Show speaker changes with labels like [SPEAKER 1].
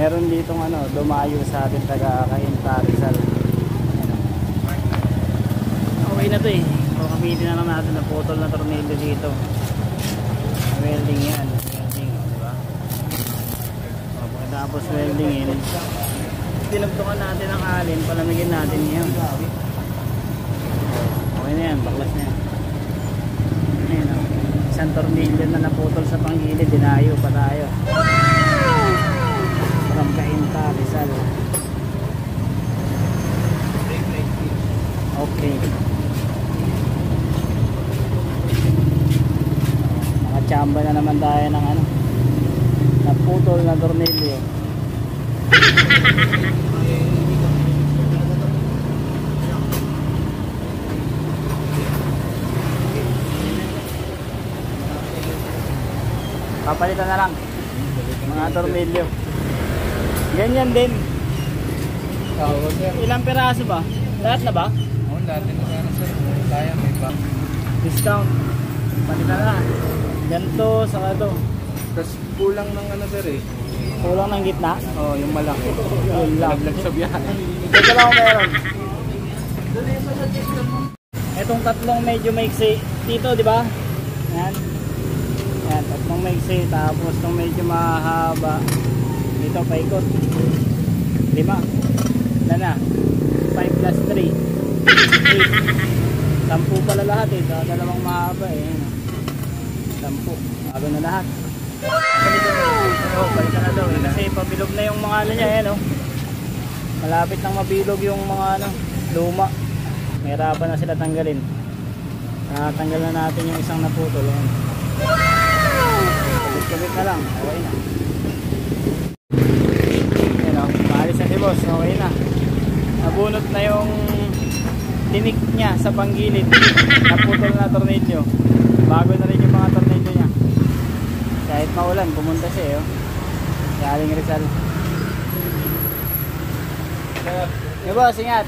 [SPEAKER 1] meron ditong ano, dumayo sa atin taga Cainta Rizal. Okay na to eh. Kamitin na lang natin na putol na tornilyo dito. Welding yan. Welding, diba? Pagkatapos welding yun, tinugtukan natin ang alin, palamigin natin yan. Okay na yan, baklas na yan. Ayan, isang tornilyo na naputol sa panggilid, dinayo pa tayo. From Cainta Rizal. Okay. Nakachamba na naman tayo ng ano, naputol na tornilyo. Papalitan na lang mga tornilyo. Ganyan din. Ilang piraso ba? Lahat na ba?
[SPEAKER 2] Oo, lahat na sana sir. Kaya may back.
[SPEAKER 1] Discount. Palitan na lang. Ganito, saka ito.
[SPEAKER 2] Tapos kulang ng ano sir eh.
[SPEAKER 1] Kulang ng gitna?
[SPEAKER 2] Oo, yung malaki.
[SPEAKER 1] Yun lang.
[SPEAKER 2] Laglag sa biyahe.
[SPEAKER 1] Ito lang ako meron. Itong tatlong medyo maiksi dito, di ba? Yan. Yan, tatlong maiksi. Tapos itong medyo mahaba. Dito, paikot. 5. Ilan na? 5 plus 3. 8. 10 pala lahat eh. Dalawang mahaba eh. 10. Mahaba na lahat. Balikan na daw eh. Kasi pabilog na yung mga ano niya eh, no? Malapit nang mabilog yung mga ano, luma. Mahirapan na sila tanggalin. Tanggal na natin yung isang naputol. Kabit na lang. Okay na. Yan o. Maalis na si boss. Okay na. Nabunot na yung tinik niya sa panggilid. Naputol na tornilyo. Bago na rin yung mga tornilyo niya. Kahit maulan, pumunta siya eh. Galing Rizal. Hey boss, ingat.